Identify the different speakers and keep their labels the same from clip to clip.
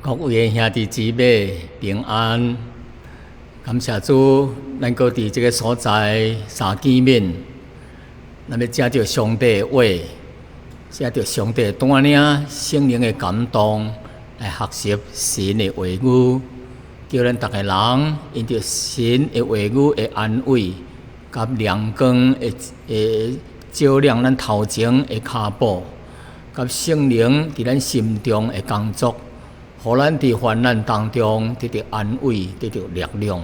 Speaker 1: 各位兄弟姊妹平安，感谢主，咱搁伫这个所在三见面，咱要听到上帝的话，听到上帝的带领，圣灵的感动，来学习神的话语，叫咱逐个人因着神的话语的安慰，甲亮光会照亮咱头前的脚步，甲圣灵伫咱心中的工作。互咱伫患难当中得到安慰，得到力量，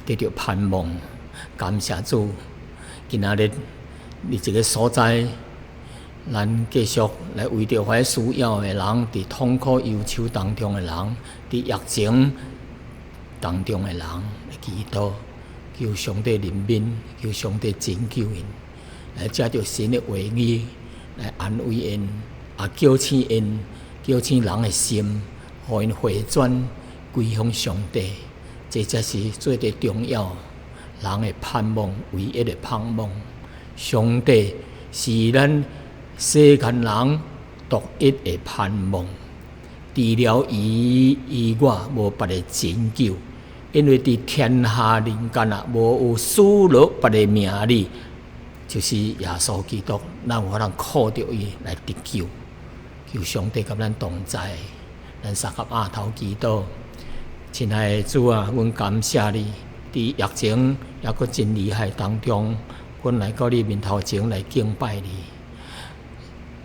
Speaker 1: 得到盼望。感谢主，今仔日伫这个所在，咱继续来为着遐需要的人，伫痛苦忧愁当中的人，伫疫情当中的人来祈祷，求上帝怜悯，求上帝拯救因，来借着神的话语来安慰因，叫醒因，叫醒人的心。互因回转归向上帝，这才是最最重要人的盼望，唯一的盼望。上帝是咱世间人独一的盼望，除了伊以外，无别的拯救。因为伫天下人间啊，无有输落别的名字，就是耶稣基督，咱有法通靠着伊来得救。求上帝甲咱同在。咱三合额头祈祷，亲爱的主啊，阮感谢你，伫疫情也阁真厉害当中，阮来到你面头前来敬拜你。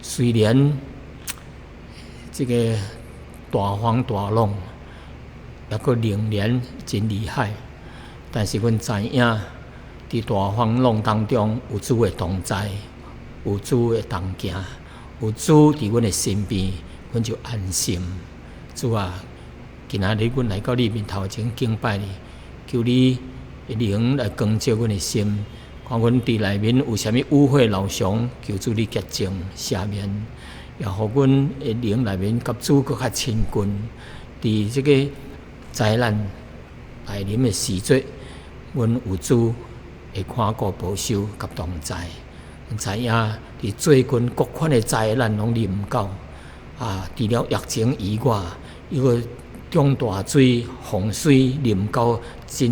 Speaker 1: 虽然这个大风大浪，也阁仍然真厉害，但是阮知影，伫大风浪当中有主的同在，有主的同行，有主伫阮的身边，阮就安心。主啊，今仔日阮来到你面头前敬拜你，求你的灵来光照阮的心，看阮伫内面有啥物污秽漏伤，求主你洁净赦免，也互阮的灵内面甲主搁较亲近。伫这个灾难来临的时节，阮有主会看顾保守甲同在。阮知影伫最近各款的灾难拢临到。除了疫情以外，一个中大水、洪水临到世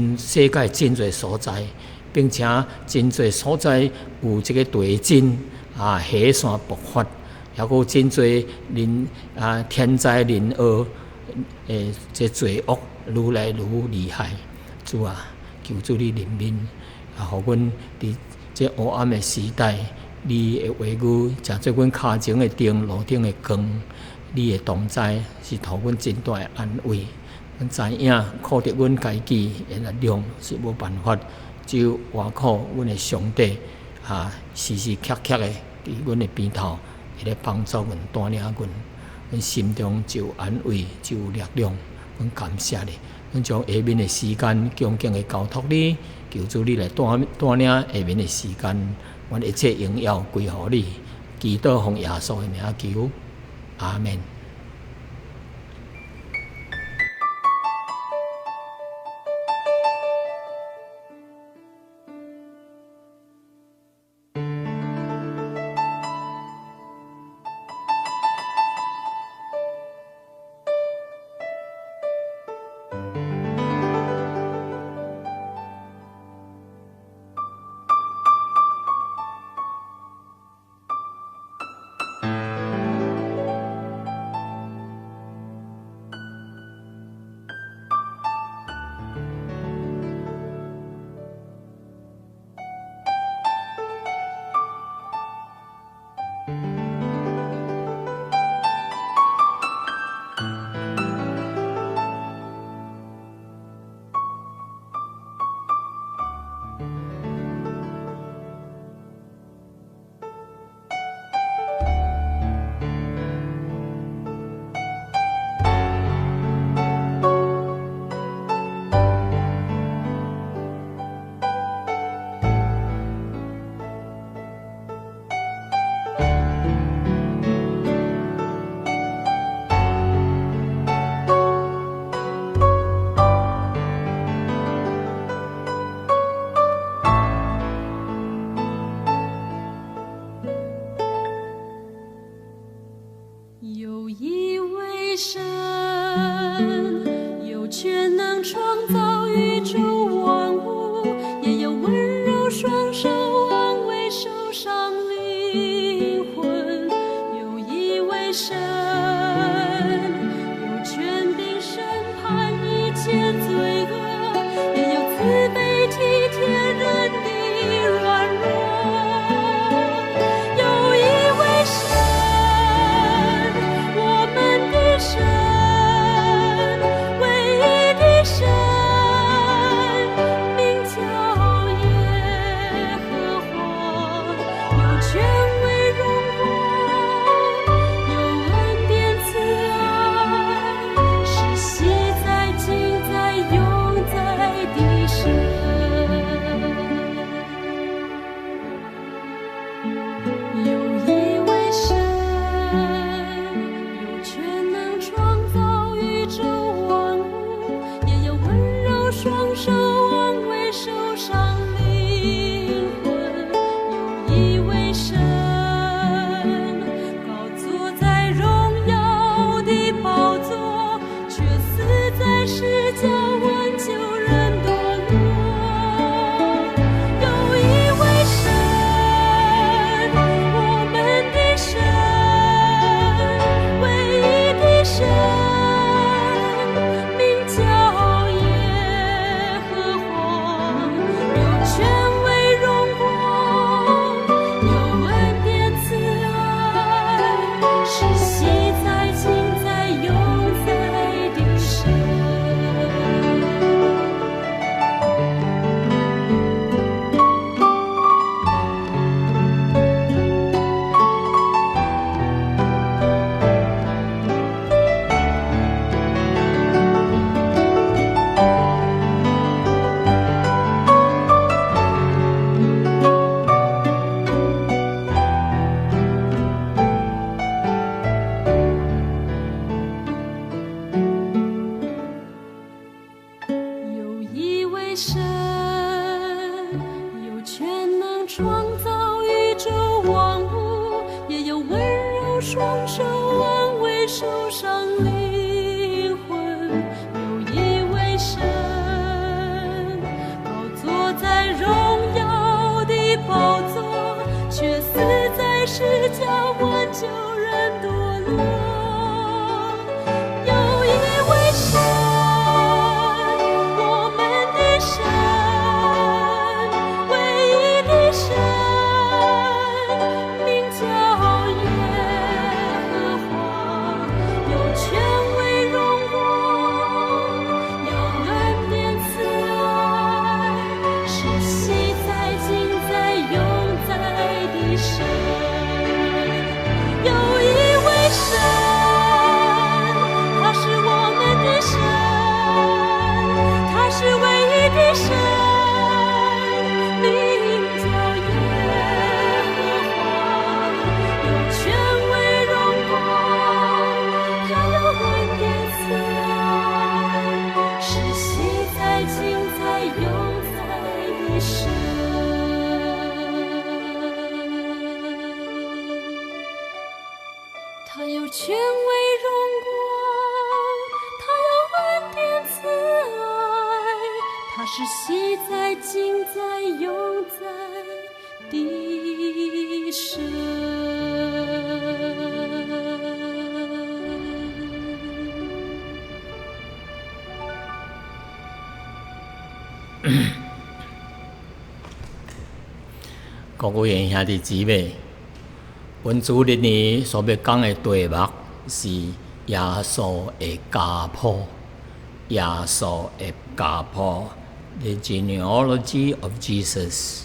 Speaker 1: 界真侪所在，并且真侪所在有这个地震、火山爆发，还有真侪天灾人祸，这罪恶愈来愈厉害。主啊，求主你怜悯，互阮伫这黑暗的时代。你的话语，诚做阮脚前的灯，路顶的光。你的同在是互阮真大的安慰。阮知影，靠着阮家己的力量是无办法，只有倚靠阮的上帝，时时刻刻的伫阮的边头，会咧帮助阮、带领阮。阮心中就有安慰，就有力量。阮感谢你，阮将下面的时间恭敬的交托你，求主你来带领下面的时间。阮一切荣耀归乎你，祈祷奉耶稣的名求，阿门。
Speaker 2: 有一位神。树上灵魂，有一位神，高坐在荣耀的宝座，却死在十架挽救人堕落。有一位神，我们的神，唯一的神，名叫耶和华，有权威荣光，有恩典慈爱，是昔在今在永在的神。有一位神，他是我们的神，他是唯一的神，名叫耶和华，有权威荣光，他有恩典慈爱，是昔在今在永在的神。他有权威荣光，他有恩典慈爱，他是昔在今在永在的神。
Speaker 1: 各位兄弟姊妹，本主日呢所要讲的题目是耶稣的家谱。耶稣的家谱 ，The genealogy of Jesus。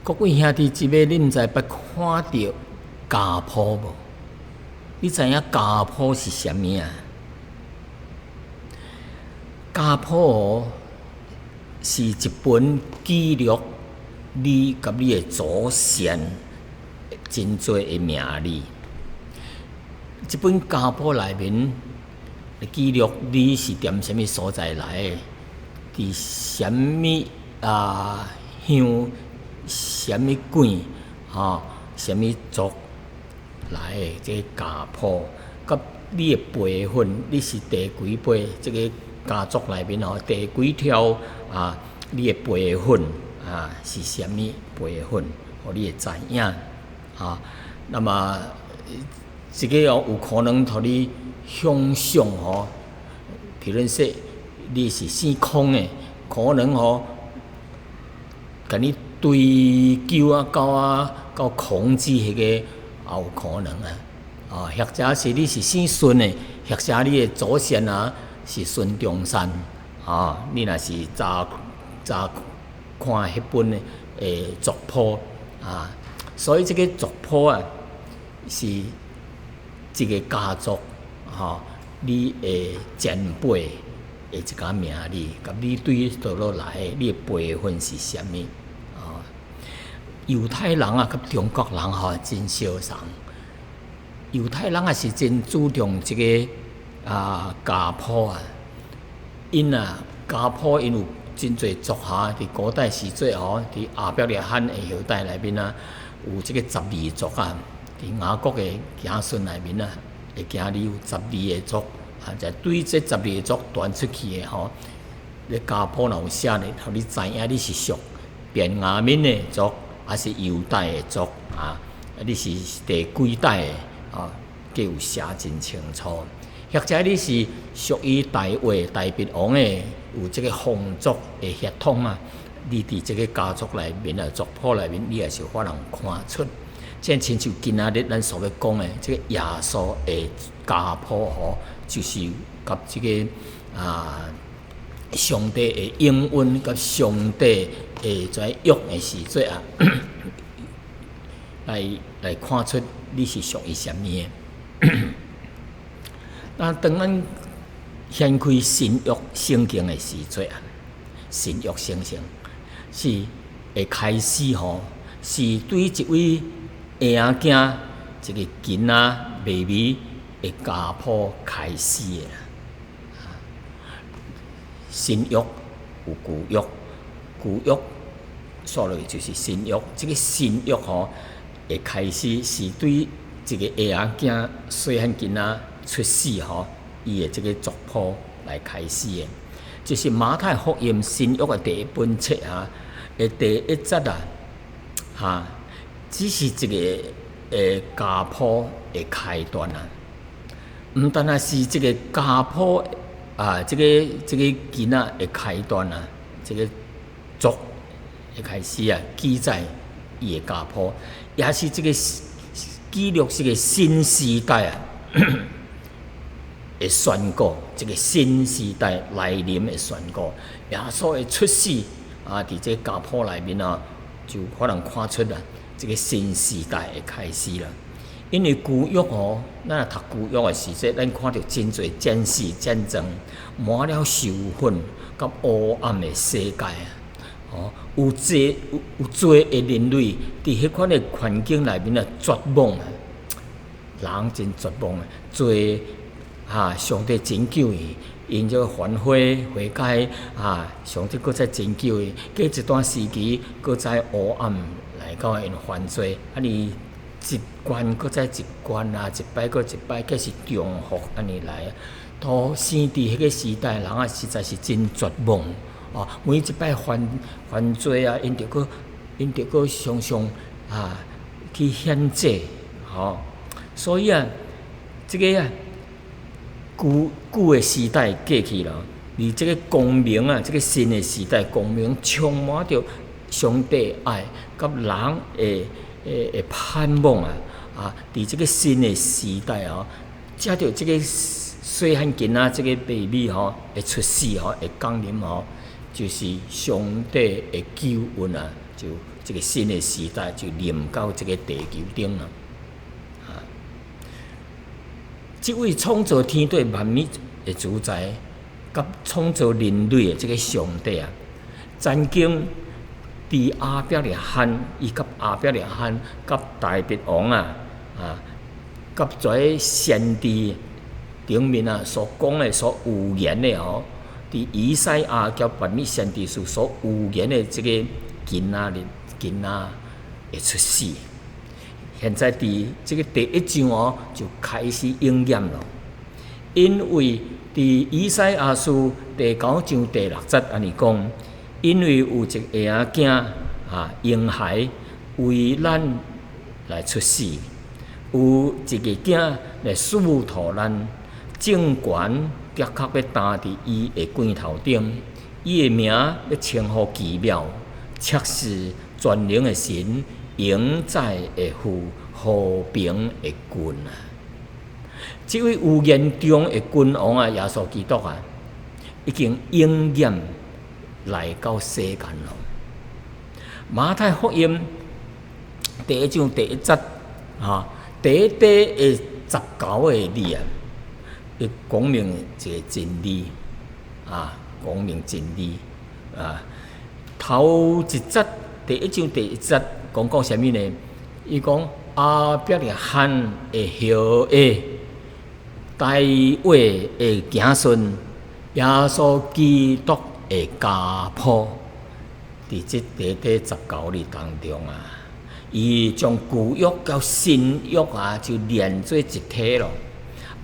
Speaker 1: 各位兄弟姊妹，你毋知捌看到家谱无？你知影家谱是啥物啊？家谱是一本记录你甲你的祖先真侪的名字。这本家谱内面记录你是踮什么所在来的，伫什么乡、什么县、什么族来的这个家谱，甲你的辈分，你是第几辈？这个家族内面第几条你的辈分是什么辈分？互你会知影那么这个有可能互你想象譬如说你是姓孔的，可能甲你追究到孔子迄个也有可能或者是你是姓孙的，或者你的祖先是孙中山你若是早看迄本的族谱所以这个族谱是这个家族你的前辈的一个名字，甲你对倒落来你的辈分是啥物犹太人甲中国人真相同。犹太人也是真注重这个家谱因家谱因有真侪族伫古代时节伫亚伯拉罕的后代内面有这个12族伫雅各的子孙内面会行里有12个族就对这12个族传出去的你家谱若有写咧，互你知影你是属便雅悯的族，还是犹大的族你是第几代的皆有写真清楚。或者你是属于大卫大鼻王的，有这个皇族的血统你伫这个家族内面族谱内面，你也是有法能看出。即亲像今仔日咱所要讲的，这个耶稣的家谱就是甲这个上帝的应允，甲上帝的在约的时节来看出你是属于什么的。当咱掀开新约圣经的时节新约圣经是会开始是对一位婴囝一个囡仔妹妹的家谱开始的。新约有旧约，旧约说落就是新约。这个新约会开始是对一个下仔囝细汉囡仔出世伊的这个族谱来开始的，就是马太福音新约的第一本册的第1节只是一个家谱的开端毋单单是这个家谱这个囡仔的开端这个族的开始记载伊的家谱，也是这个记录这个新时代的宣告，这个新时代来临的宣告。耶稣的出世伫这个家谱内面就可能看出这个新时代的开始了。因为旧约咱读旧约的时节，咱看到真侪战事战争，满了仇恨甲黑暗的世界有侪的人类伫迄款的环境内面绝望人真绝望侪上帝拯救伊，因这个反悔悔改上帝搁再拯救伊，过一段时期搁再黑暗来到因犯罪，尼一关搁再一关一摆搁一摆，计是重复安尼来都生伫迄个时代，人实在是真绝望每一摆犯罪因着搁常常去谴责所以这个旧的时代过去了，而这个光明这个新的时代光明充满着上帝爱甲人的盼望伫这个新的时代接着这个细汉囡仔这个 baby 会出世会降临就是上帝的救恩就这个新的时代就临到这个地球顶了这位创造天地万物的主宰，甲创造人类的这个上帝曾经伫亚伯拉罕，伊甲亚伯拉罕甲大卫王甲在先知顶面所讲的、所预言的伫以赛亚甲万物先知书所预言的这个囡仔会出世。现在伫这个第1章就开始应验了，因为伫以赛亚书第9章第6节安尼讲，因为有一个下仔囝婴孩为咱来出世，有一个囝来赐予咱，政权的确要担伫伊的肩头顶，伊的名要称呼奇妙，测试全能的神。永在的父，和平的君这位有言中的君王耶稣基督已经应验来到世间了。马太福音第1章第1节第1题的19个字伊讲明一个真理讲明真理头一节第1章第1节讲啥物呢？伊讲亚伯拉罕的后裔，大卫的子孙，耶稣基督的家谱，伫这第19日当中伊将旧约甲新约就连做一体咯。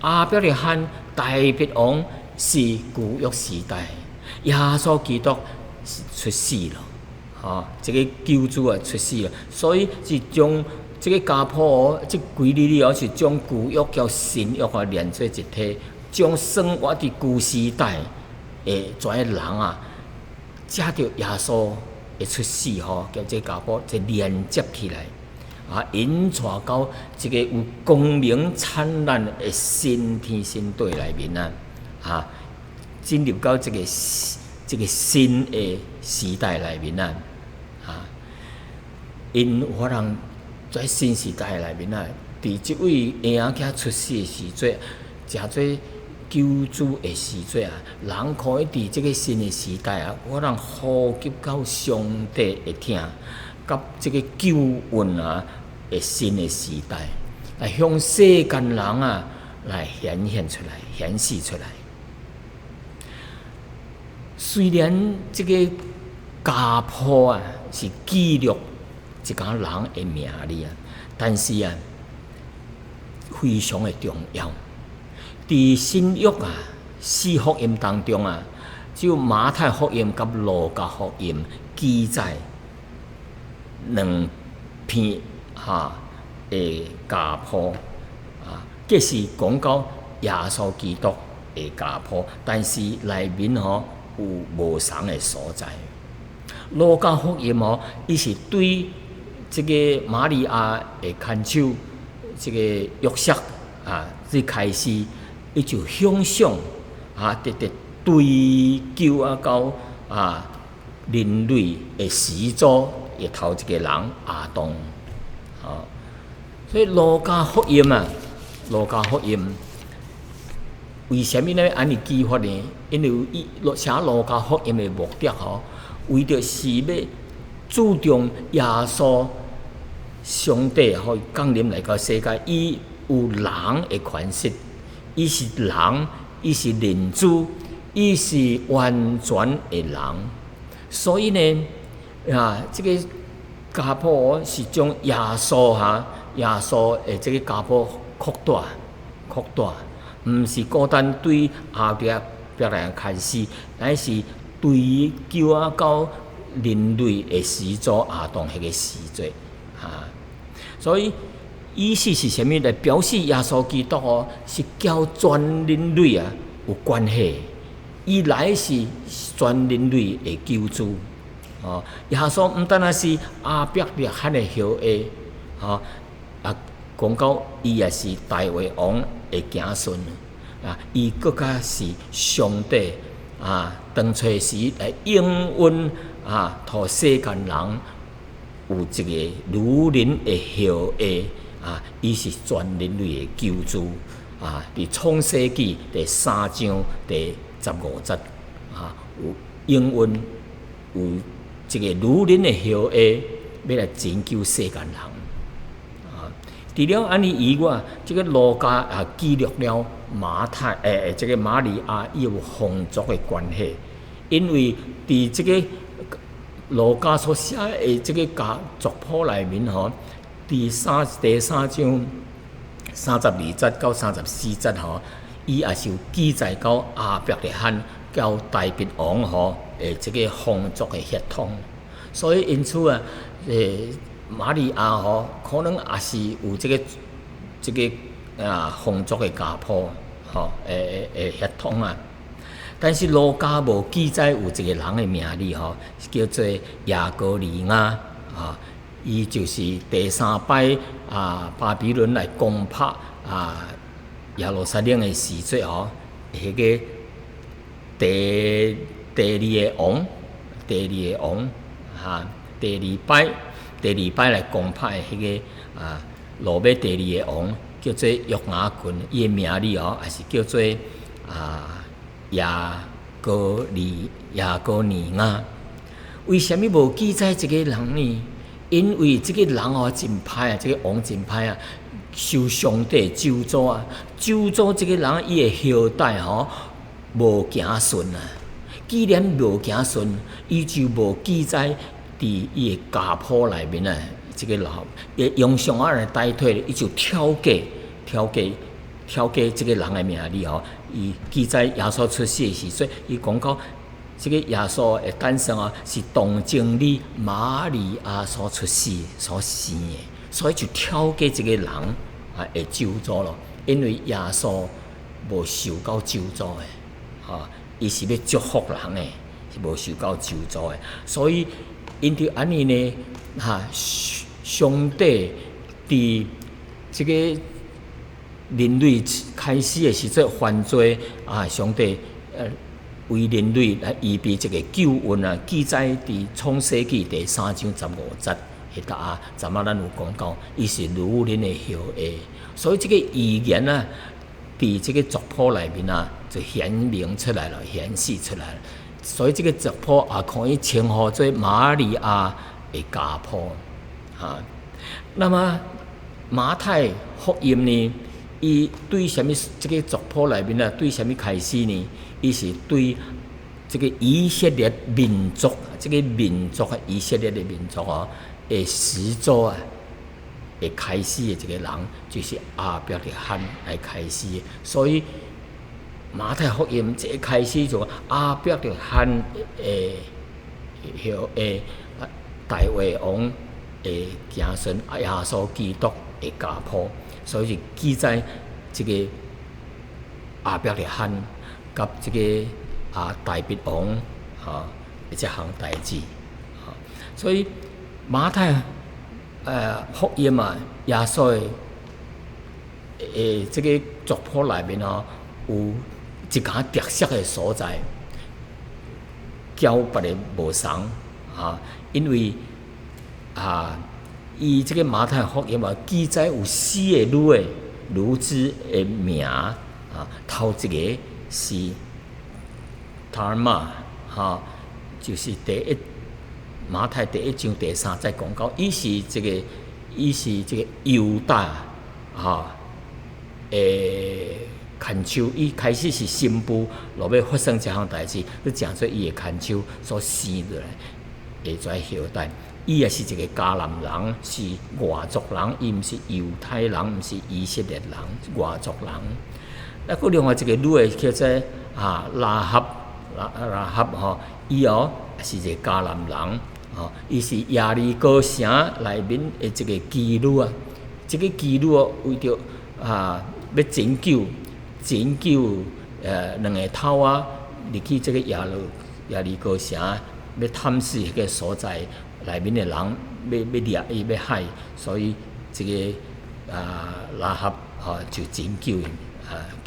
Speaker 1: 亚伯拉罕、大卫王是旧约时代，耶稣基督是出世了。这个救主出世了，所以是将这个家谱这几日是将旧约甲新约连做一体，将生活伫旧时代的全人借着耶稣的出世甲这家谱就连接起来引带到一个有光明灿烂的新天新地内面进入到这个新的时代内面因有法人在新时代内面伫即位婴仔出世的时阵，诚做救主的时阵人可以伫即个新的时代我人呼吸到上帝的听，甲即个救恩的新的时代，来向世间人来显现出来、显示出来。虽然即个家谱是记录一个人的名字但是非常的重要。伫新约啊，四福音当中啊，只有马太福音甲路加福音记载两篇的家谱啊，皆是讲到耶稣基督的家谱，但是内面有无同的所在。路加福音伊是对这个玛利亚的牵手，这个约瑟最开始，伊就想象直追究到人类的始祖的头一个人亚当所以路加福音为什么呢？安尼记法呢？因为写路加福音的目的为着是要注重耶稣上帝降临来到世界，伊有人的权势，伊是人，伊是人子，伊是完全的人。所以呢，这个家谱是将耶稣的这个家谱扩大，毋是孤单对后壁来开始，乃是对究到人类的始祖亚当迄个时节所以意思是啥物？来表示耶稣基督是交全人类有关系，伊来是全人类的救主耶稣毋单是亚伯拉罕的后裔讲到伊也是大卫王的子孙伊更加是上帝当初时来应允互世间人有一个如人的后裔伊是全人类的救主伫创世纪第3章第15节有应允有一个如人的后裔要来拯救世间人除了安尼以外，这个路加记录了马太这个玛利亚伊有皇族的关系，因为伫这个路加所写的这个族谱内面第3章32节到34节伊也是有记载到亚伯拉罕到大卫王这个皇族的血统，所以因此玛利亚可能也是有这个皇族的家谱血统但是路加无记载有一个人的名字叫做亚哥尼亚伊就是第3摆巴比伦来攻破耶路撒冷的时节迄个第二个王第二摆来攻破的迄个罗马第2个王叫做约雅群，伊的名字也是叫做亚哥尼亚。为什么无记载这个人呢？因为这个人真歹这个王真歹受上帝咒诅咒诅这个人伊的后代无行顺既然无行顺，伊就无记载伫伊的家谱内面这个用上来代替，伊就挑假这个人的名字伊记载耶稣出世的时阵，伊讲到这个耶稣的诞生是童贞女玛利亚所出世所生的，所以就挑假这个人会咒诅咯。因为耶稣无受到咒诅的伊是要祝福人的，是无受到咒诅的，所以因着安尼呢上帝伫这个人类开始的时阵犯罪上帝为人类来预备这个救恩记载伫创世纪第3章15节迄搭咱们有讲到，伊是如人的后裔，所以这个预言伫这个族谱内面就显明出来了，显示出来了。所以这个族谱可以称呼做玛利亚的家谱那么马太福音呢？伊对什么这个族谱内面对什么开始呢？伊是对这个以色列民族，这个民族以色列的民族的始祖会开始的一个人，就是亚伯拉罕来开始的。所以马太福音一开始就亚伯拉罕大卫王的子孙耶稣基督的家谱，所以就记载这个亚伯拉罕甲这个大卫王这项代志。所以马太福音耶稣的这个族谱内面有一项特色的所在，交别的无同因为伊这个马太福音记载有4个女子的名头一个是塔尔玛就是马太第1章第3节讲到，伊是这个犹大牵手，伊开始是新妇，落尾发生这项代志，去讲出伊的牵手所生落来的这后代。伊也是一个迦南人，是外族人，伊毋是犹太人，毋是以色列人，外族人。那个另外一个女的叫做拉合伊也是一个迦南人。伊是耶利哥城内面的一个妓女这个妓女为着要拯救2个头入去这个耶利哥城，要探视迄个所在内面的人，要掠伊要害，所以这个拉合就拯救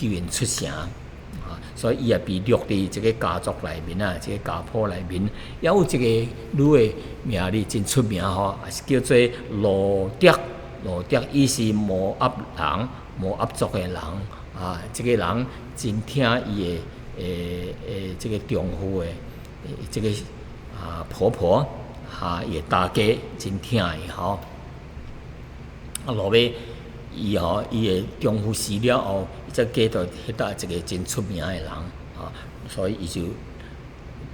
Speaker 1: 因出城。所以伊也被录伫这个家族内面这个家谱内面，也有一个女的名字真出名也是叫做罗德。伊是摩押族的人这个人真听伊的这个丈夫的这个婆婆伊的大家真听伊落尾伊的丈夫死了后，再嫁到迄搭一个真出名的人所以伊就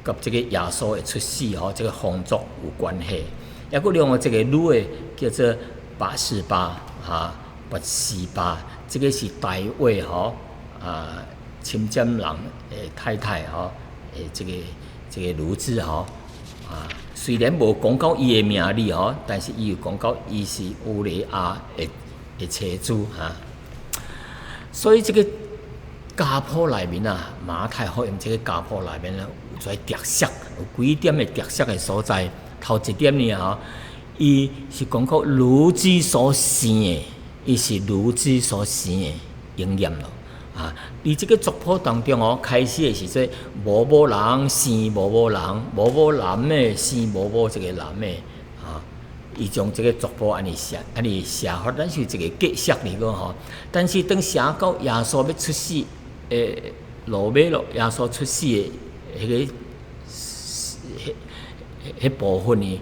Speaker 1: 甲这个耶稣的出世这个风俗有关系。还佫另外一个女的叫做拔示巴，这个是大卫侵占人的太太这个女子虽然无讲到伊的名字但是伊有讲到伊是乌利亚的妻子所以这个家谱内面马太福音这个家谱内面有一个特色，有几点的特色的所在。头一点呢伊是讲到女子所生的，伊是女子所生的应验咯伫这个族谱当中开始的是说某某人生某某人，某某男的生某某这个男的伊将这个族谱安尼写法，咱是一个格式嚟个但是当写到耶稣要出世落尾耶稣出世的迄部分呢，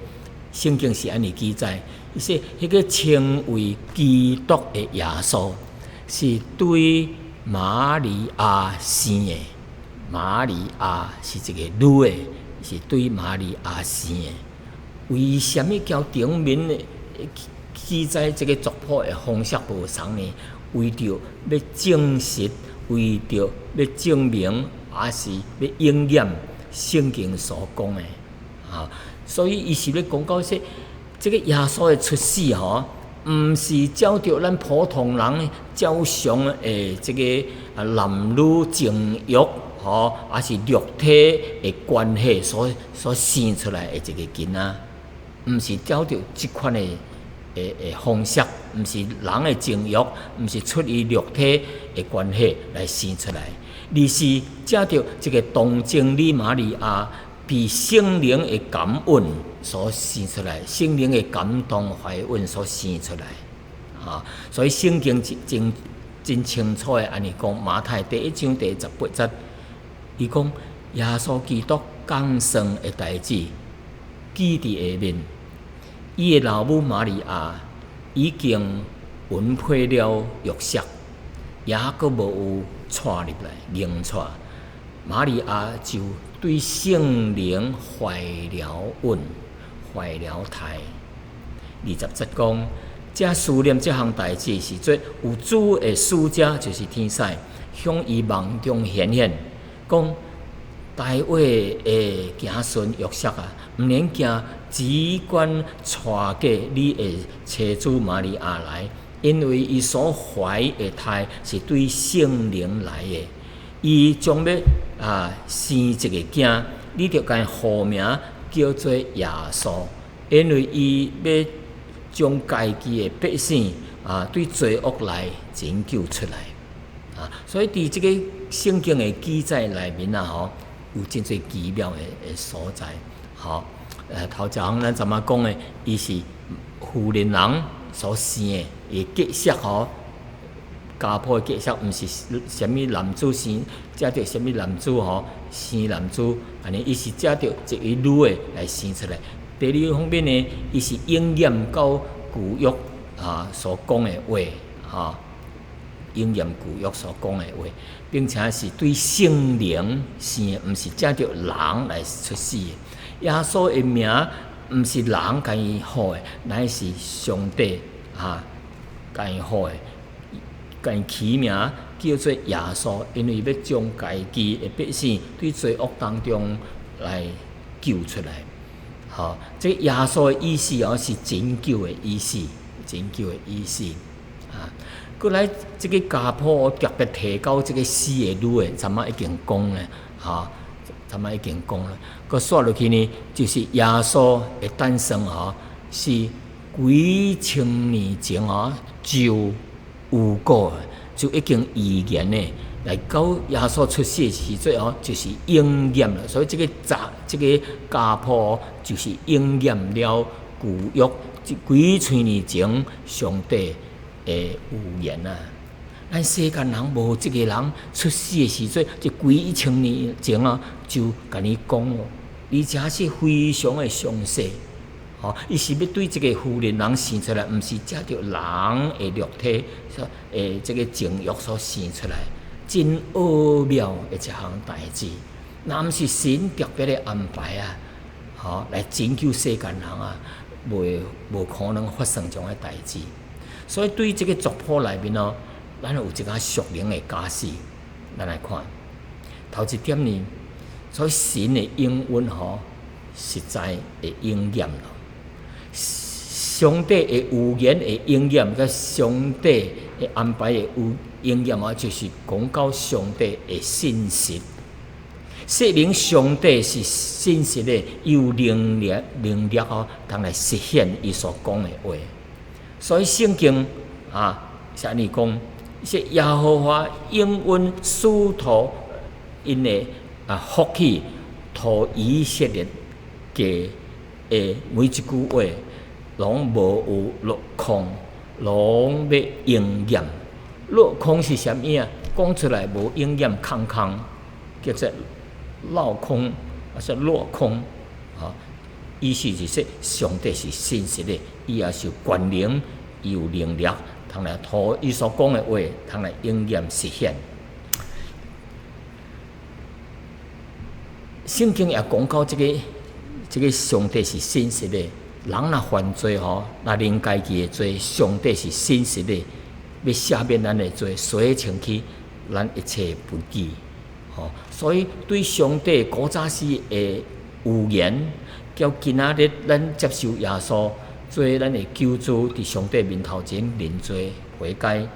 Speaker 1: 圣经是安尼记载，伊说迄个称为基督的耶稣是对玛利亚生的。玛利亚是一个女的，是对玛利亚生的。为什么交顶面的记载这个族谱的方式无同呢？为着要证实，为着要证明，也是要应验圣经所讲的所以伊是要讲到说，这个耶稣的出世毋是照着咱普通人照常的这个男女情欲还是肉体的关系所生出来的一个囡仔，毋是照着即款的方式，毋是人的情欲，毋是出于肉体的关系来生出来，而是照着这个童贞女玛利亚被圣灵的感恩所生出来，圣灵的感动怀孕所生出来所以圣经真清楚的安尼讲，马太第1章第18节，伊讲耶稣基督降生的代志记伫下面，伊的老母玛利亚已经允配了约瑟，也阁无有娶入来迎娶，玛利亚就对圣灵怀了孕，怀了胎。20节讲，遮思念这项代志是做有主的使者，就是天使，向伊梦中显现，讲大卫会行顺约瑟啊，毋免惊，只管带过你的妻子玛利亚来，因为伊所怀的胎是对圣灵来的，伊将要生一个囝，你着该号名叫做耶稣，因为伊要将家己的百姓对罪恶来拯救出来所以伫即个圣经的记载内面有真侪奇妙的所在。头一项咱昨仔讲的，伊是妇人人所生的，伊结束家谱的结束，毋是啥物男子生，遮着啥物男子生男子，安尼伊是遮着一位女的来生出来。第二方面呢，伊是应验到旧约所讲的话应验旧约所讲的话，并且是对圣灵生的，毋是藉着人来出世的。耶稣的名毋是人甲伊好的，乃是上帝甲伊好的，甲伊起名叫做耶稣，因为要将家己的百姓对罪恶当中来救出来。这耶稣的意思是拯救的意思，拯救的意思过来，这个家谱特别提到这个死的女的，昨仔已经讲了昨仔已经讲了。佮刷落去呢，就是耶稣的诞生是几千年前就有过，就已经预言的。来到耶稣出世的时阵就是应验了。所以这个家谱就是应验了旧约几千年前上帝的预言咱世间人无这个人出世的时阵，就几千年前就甲你讲了，而且是非常的详细。伊是要对这个妇人人生出来，毋是藉着人的肉体这个情欲所生出来，真奥妙的一项代志。那毋是神特别的安排来拯救世间人无可能发生这样的代志。所以对这个族谱内面咱有一个属灵的假释，咱来看头一点呢。所以神的应允实在会应验了。上帝的预言的应验，甲上帝的安排的应验就是讲到上帝的信实。说明上帝是信实的，有能力通来实现伊所讲的话。所以圣经是安尼讲，说耶和华应允使徒因的福气，托以色列嘅每一句话，拢无有落空，拢要应验。落空是啥物讲出来无应验，空空叫做落空，说落空意思是说上帝是信实的，伊也是有权能，伊有能力，通来托伊所讲的话，通来应验实现。圣经也讲到这个上帝是信实的，人若犯罪若认家己的罪，上帝是信实的，要赦免咱的罪，洗清去咱一切不义。所以对上帝古早时的预言，叫今仔日咱接受耶稣做咱的救主，伫上帝面头前认罪悔改。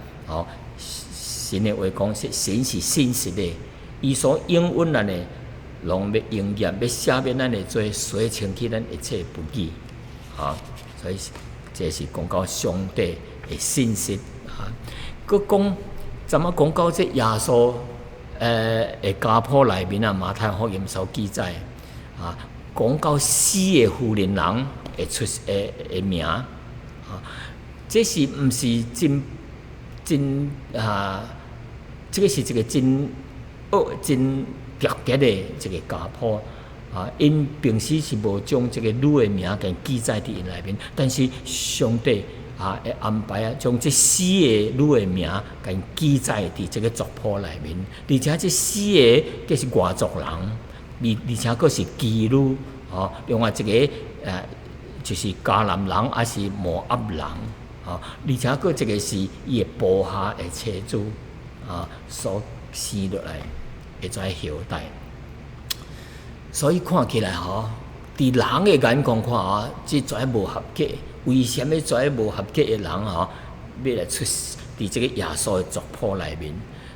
Speaker 1: 神的话讲说，神是信实的，伊所应允咱的，拢要应验，要赦免咱的罪，洗清去咱一切不义。所以这是讲到上帝的信实。佮讲怎么讲到这耶稣的家谱内面马太福音所记载讲到死的妇人人会出的名这是毋是真这个是一个真特别的一个家谱因平时是无将这个女的名给记载伫因内面，但是上帝会安排将这死的女的名给记载伫这个族谱内面，而且这死的皆是外族人，而且佫是妓女另外一个就是迦南人还是摩押人而且佫一个是伊的部下的妻子所生落来的遮后代，所以看起来伫人的眼光看即遮无合格，为什么遮无合格的人要来出伫即个耶稣的族谱内面？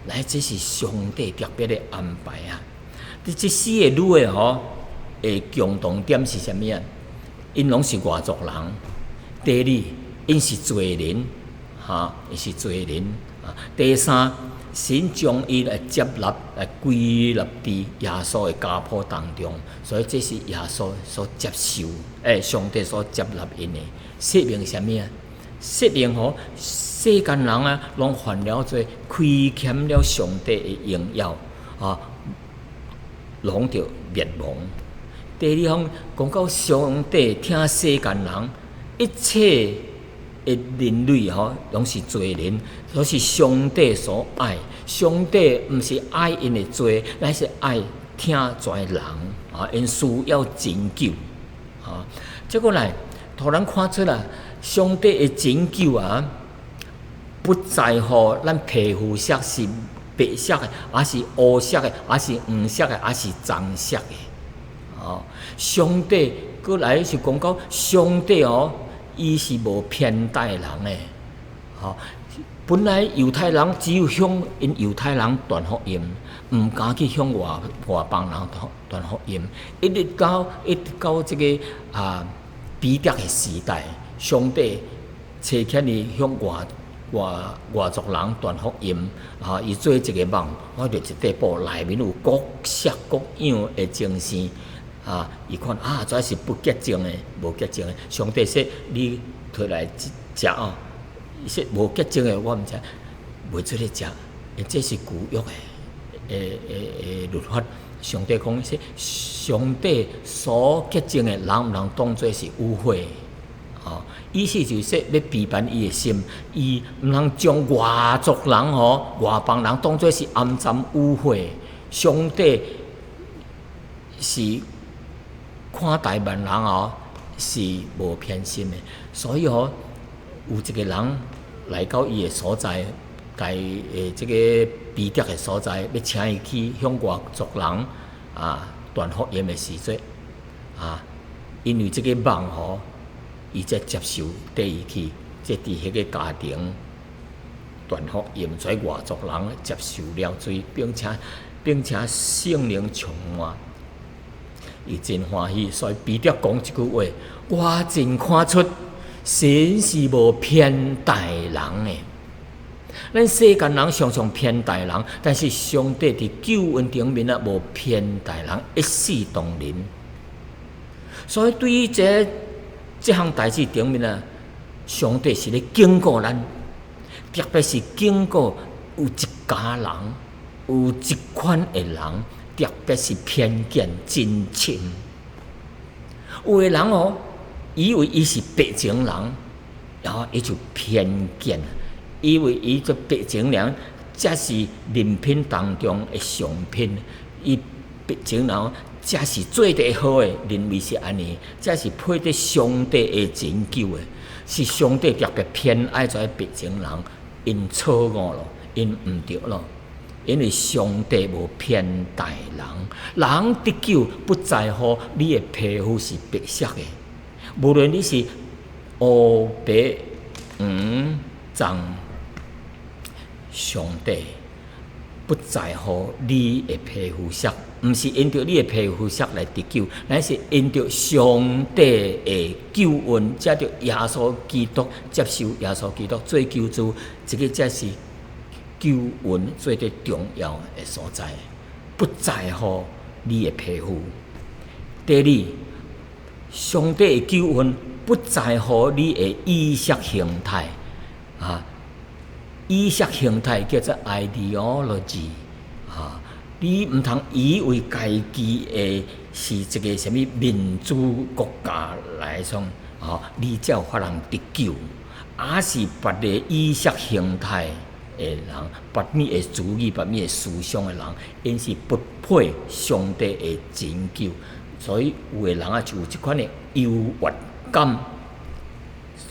Speaker 1: 来，这是上帝特别的安排啊！伫即四个女的的共同点是啥物啊？因拢是外族人。第二，因是罪人，因是罪人。第三，神将伊来接纳，来归纳伫耶稣的家谱当中，所以这是耶稣所接受，上帝所接纳因的。说明啥物啊？说明世间人拢犯了罪，亏欠了上帝的荣耀拢着灭亡。第二方讲到上帝听世间人，一切的人类拢是罪人，都是上帝所爱。上帝毋是爱因的罪，乃是爱听遮人因需要拯救结果来，互咱看出来，上帝的拯救不在乎咱皮肤色是白色的，还是黑色的，还是黄色的，还是棕色的上帝过来是讲到上帝伊是无偏待人的本来犹太人只有向因犹太人传福音，毋敢去向外邦人传福音，一直到这个彼得的时代，上帝找起你向外族人传福音伊做一个梦，我着一块布内面有各式各样的精神伊看这是不洁净的，无洁净的。上帝说你摕来食伊说无洁净的，我毋知，袂出来食，因这是旧约的律法。上帝讲说，上帝所洁净的，人毋通当作是污秽。意思就是说，要批判伊的心，伊毋通将外族人外邦人当作是暗脏污秽。上帝是看待万人是无偏心的，所以有一个人来到伊的所在，这个彼得的所在，要请伊去向外族人传福音的时阵因为这个梦伊才接受带伊去，即伫迄个家庭传福音，所以外族人接受了罪，并且圣灵充满，伊真欢喜。所以彼得讲一句话：我真看出神是无偏待人的。咱世间人常常偏待人，但是上帝伫救恩顶面无偏待人，一视同仁。所以对于这项代志顶面上帝是咧警告咱，特别是警告有一家人，有一款的人，特别是偏见真深。有的人以为伊是白种人，然后伊就偏见，以为伊做白种人，才是人品当中的上品。伊白种人才是做得好的，认为是安尼，才是配得上帝的拯救的。是上帝特别偏爱这白种人，因错误了，因毋对了。因为上帝无偏待人，人得救不在乎你的皮肤是白色的，无论你是黑白黄棕，上帝不在乎你的皮肤色，毋是因着你的皮肤色来得救，乃是因着上帝的救恩，才着耶稣基督接受耶稣基督做救主，这个才是救恩最最重要的所在，不在乎你的皮肤。第二，上帝的救恩不在乎你的意识形态意识形态叫做 ideology 你毋通以为家己的是一个什么民主国家来讲你才有法通得救，还是别个意识形态的人，别物的主义、别物的思想的人，因是不配上帝的拯救。所以有的人就有这款的优越感，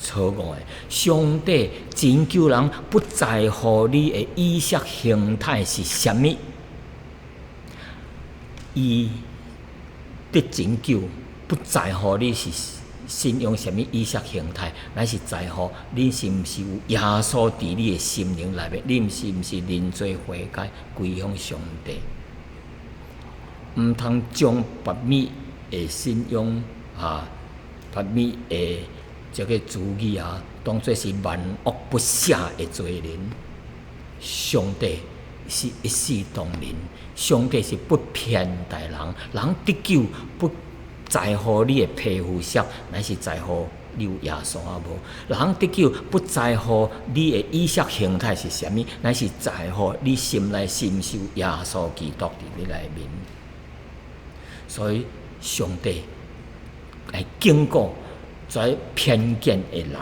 Speaker 3: 错误的。上帝拯救人，不在乎你的意识形态是啥物，伊得拯救，不在乎你是信仰什么意识形态，乃是在乎你是毋是有耶稣伫你的心灵内面，你是毋是认罪悔改，归向上帝。毋通将别米的信仰别米的这个主义当作是万恶不赦的罪人。上帝是一视同仁，上帝是不偏待人，人得救不在乎你的皮肤色，乃是在乎你有耶稣无。人得救不在乎你的意识形态是啥物，乃是在乎你心内是毋是有耶稣基督伫你内面。所以上帝来警告这偏见的人，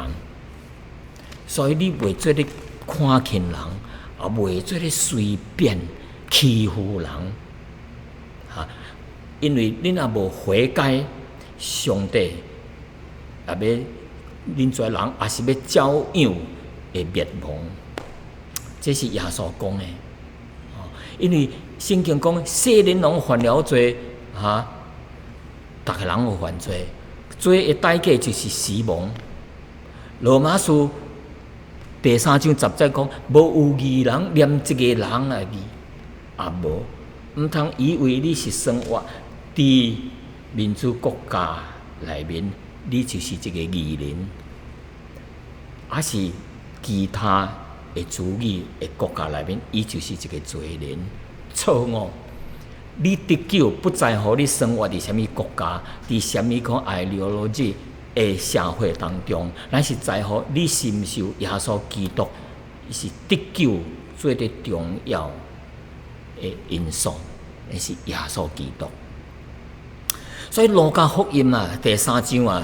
Speaker 3: 所以你袂做咧看轻人，也袂做咧随便欺负人因为恁若无悔改，上帝也要恁遮人也是要照样会灭亡。这是耶稣讲的因为圣经讲世人拢犯了罪逐个人有犯罪，罪的代价就是死亡。罗马书第3章10节讲，无有义人念一个人的义，也无，毋通以为你是生活伫民主国家内面，你就是一个义人，还是其他的主义的国家内面，伊就是一个罪人。错误！你得救不在乎你生活伫什么国家，伫什么个ideology的社会当中，咱是在乎你是毋是有耶稣基督，是得救最得重要的因素，那是耶稣基督。所以路加福音第3章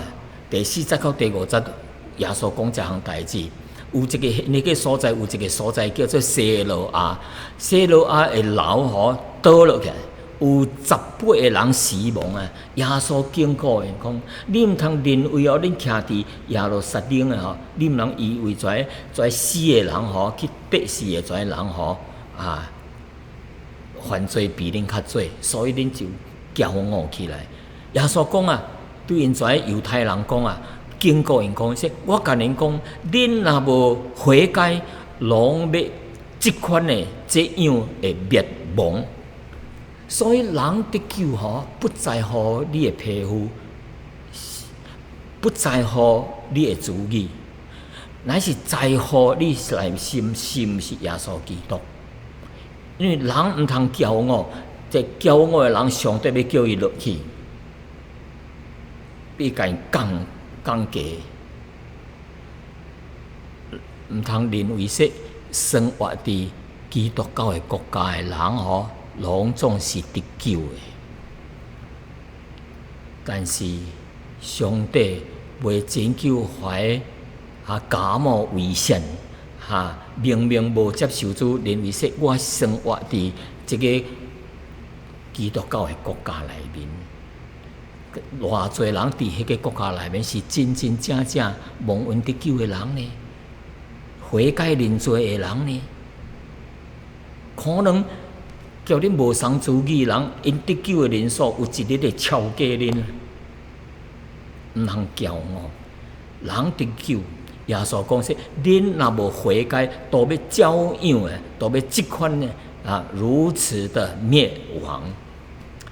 Speaker 3: 第4节到第5节，耶稣讲这项代志。有一个所在，有一个所在叫做西罗亚，西罗亚的老河倒落去，有18个人死亡耶稣警告因讲：你毋通认为恁徛伫耶路撒冷你毋通以为跩死的人去得死的跩人犯罪比恁较侪，所以恁就骄傲起来。耶稣讲对因跩犹太人讲警告因讲说：我甲恁讲，恁若无悔改，拢要即款的这样的灭亡。所以人得救不在乎你的皮肤，不在乎你的主义，乃是在乎你内心是毋是耶稣基督。因为人毋通骄傲，这骄傲的人，上帝要叫伊落去，要甲伊降价，毋通认为说生活伫基督教的国家的人拢总是得救的。但是上帝为拯救怀假冒伪善明明无接受主，认为说我生活伫这个基督教的国家内面。偌侪人伫迄个国家内面是真真正正蒙恩得救的人呢？悔改认罪的人呢？可能叫恁无上主义人，因得救的人数有一日会超过恁，毋通骄傲。人得救，耶稣讲说：恁若无悔改，都要照样的，都要即款的如此的灭亡。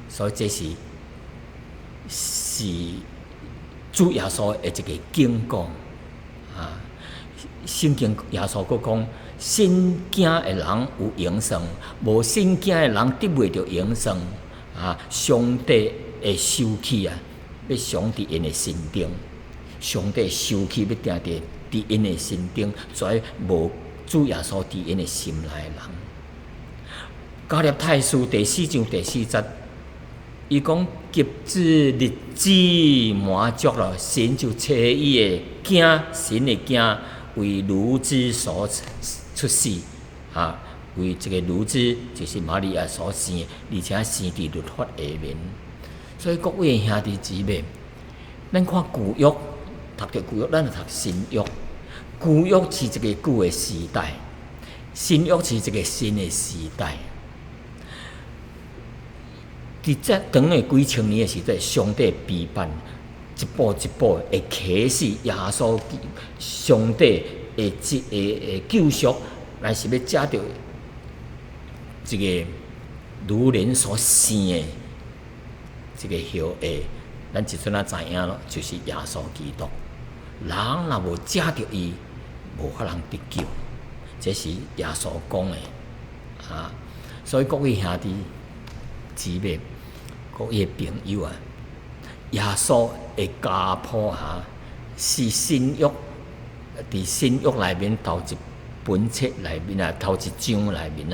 Speaker 3: 所以这是主耶稣的一个警告圣经耶稣佫讲：信敬的人有永生，无信敬的人得袂着永生上帝会收起要上伫因的心中，上帝收起要定伫因的心中，所以无主耶稣伫因的心内的人。加略太书第4章第4节。伊讲：及至日子满足了，神就找伊的囝，神的囝为女子所出世为这个女子就是玛利亚所生，而且生伫律法下面。所以各位兄弟姊妹，咱看旧约读着旧约，咱就读新约。旧约是一个旧的时代，新约是一个新的时代。伫这长的几千年的时代，上帝陪伴一步一步会启示耶稣，上帝的救赎，乃是要借着一个如人所生的这个后裔，咱即阵知影咯，就是耶稣基督。人若无借着伊，无法通得救。这是耶稣讲的啊，所以各位兄弟姊妹、各位朋友啊，耶稣的家谱哈是新约，伫新约内面头一本册内面啊，头一章内面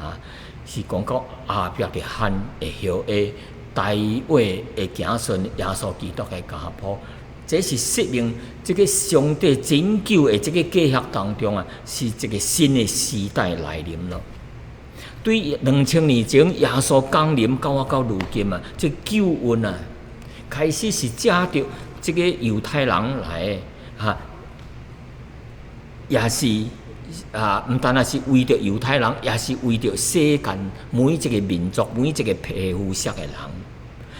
Speaker 3: 啊，是讲到亚伯的罕的后裔，大卫的子孙耶稣基督的家谱。这是说明这个上帝拯救的这个计划当中啊，是一个新的时代来临了。对2000年前耶稣降临到如今啊，这救恩啊，开始是借着这个犹太人来的啊，也是啊，唔单是为着犹太人，也是为着世间每一个民族、每一个皮肤色的人，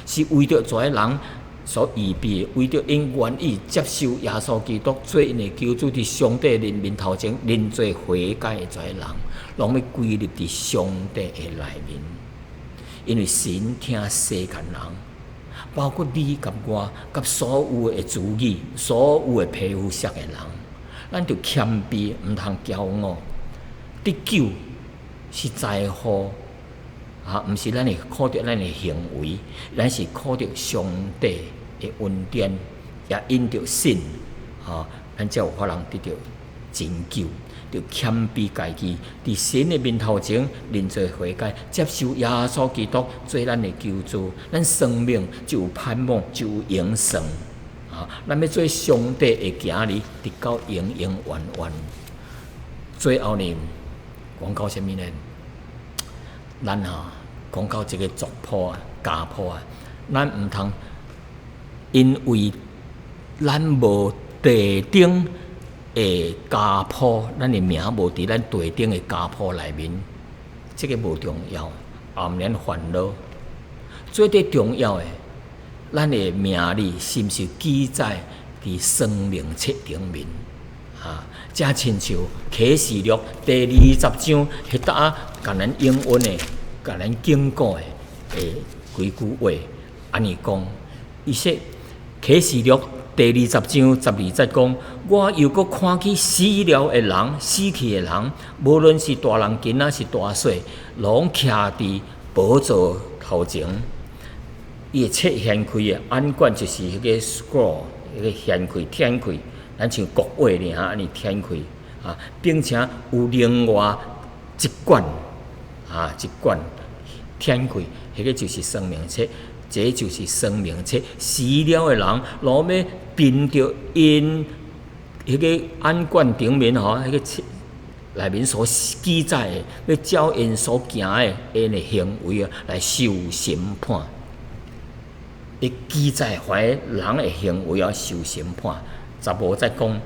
Speaker 3: 是为着这些人所预备，为着因愿意接受耶稣基督做因的救主，伫上帝人面头前认罪悔改的这些人，拢要归入伫上帝的内面。因为神听世间人，包括你甲我，甲所有的族裔、所有的皮肤色的人，咱就谦卑，毋通骄傲。得救是在乎啊，毋是咱会靠着咱的行为，咱是靠着上帝的恩典，也因着信啊，咱才有法通得到拯救。就谦卑家己，伫神的面头前认罪悔改，接受耶稣基督做咱的救主，咱生命就有盼望，就有永生啊！咱要做上帝的儿女，直到永永远远。最后呢，讲到什么呢？咱讲到这个族谱啊、家谱啊，咱毋通因为咱无地顶的家谱，咱的名无伫咱地顶的家谱内面，这个无重要，也毋免烦恼。最最重要的，咱的名字是毋是记载伫生命册顶面啊？正亲像启示录第20章迄搭甲咱应允的、甲咱警告的几句话，安尼讲，伊说启示录第20章12节讲，我又搁看见死了的人、死去的人，无论是大人囡仔是大小，拢徛伫宝座头前。伊的册掀开的眼管就是迄个 scroll， 迄个掀开、天开，咱像国话尔安尼天开啊，并且有另外一卷啊，一卷天开，迄个就是生命册。这就是生命册，死了的人，落要凭着因迄个眼管顶面迄个册内面所记载的，要照因所行的因的行为啊，来受审判。伊记载怀人的行为啊，受审判。15节讲，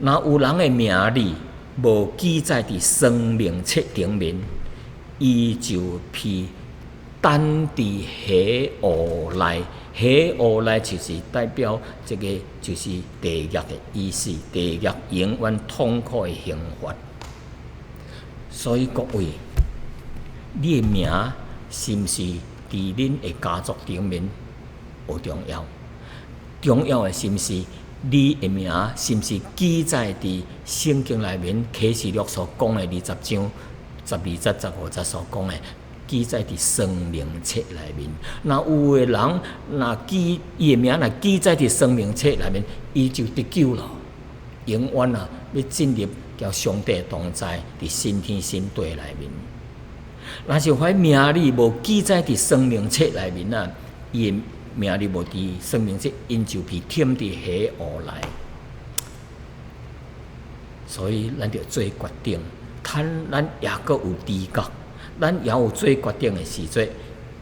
Speaker 3: 若有人的名字无记载伫生命册顶面，伊就被等伫黑湖内，黑湖内就是代表这个就是地狱的意思，地狱永远痛苦的刑罚。所以各位，你的名是毋是伫恁的家族顶面无重要？重要的是毋是你的名是毋是记载伫圣经内面启示录所讲的20章12节、15节所讲的？记载伫生命册内面，若有的人，若伊的名若记载伫生命册内面，伊就得救了，永远要进入叫上帝同在伫新天新地内面。若是怀名字无记载伫生命册内面伊的名字无伫生命册，因就被添伫黑湖内。所以咱着做决定，咱也阁有知觉。咱也有做决定的时阵，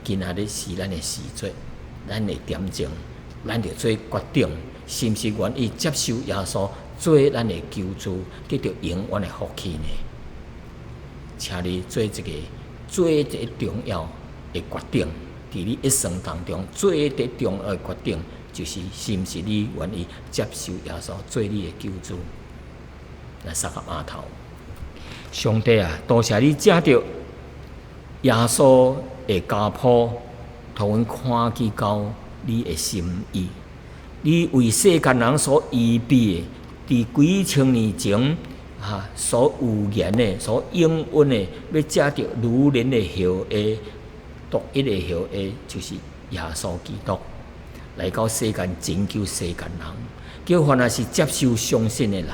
Speaker 3: 今仔日是咱的时阵，咱会点睛咱就做决定，是毋是愿意接受耶稣做咱的救主，得到永远的福气呢？请你做一个最重要的决定，伫你一生当中最重要的决定，就是是毋是你愿意接受耶稣做你的救主？来三个码头，上帝啊，多谢你借着耶稣的家谱，互阮看见到你的心意。你为世间人所预备的，伫几千年前所预言的、所应允的，要借着女人的后裔、独一的后裔，就是耶稣基督，来到世间拯救世间人。叫凡是接受相信的人，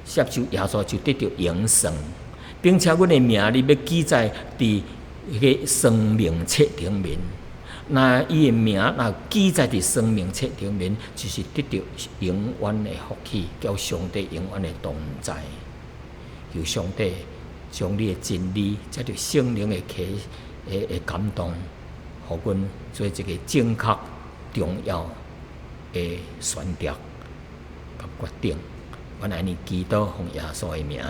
Speaker 3: 接受耶稣就得到永生，并且阮的名你要记载伫迄个生命册顶面。那伊的名若记载伫生命册顶面，就是得到永远的福气，叫上帝永远的同在。求上帝将你的真理，借着圣灵的感动，互阮做一个正确、重要的选择甲决定。阮安尼祈祷奉耶稣的名，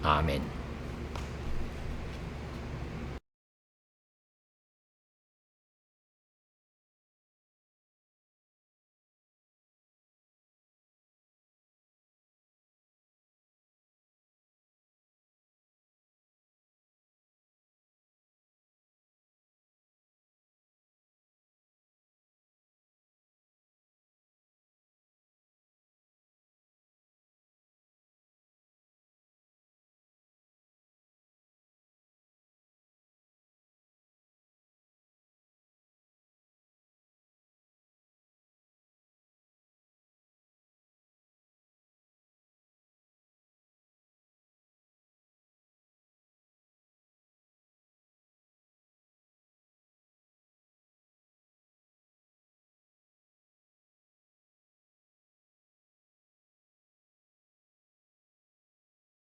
Speaker 3: 阿门。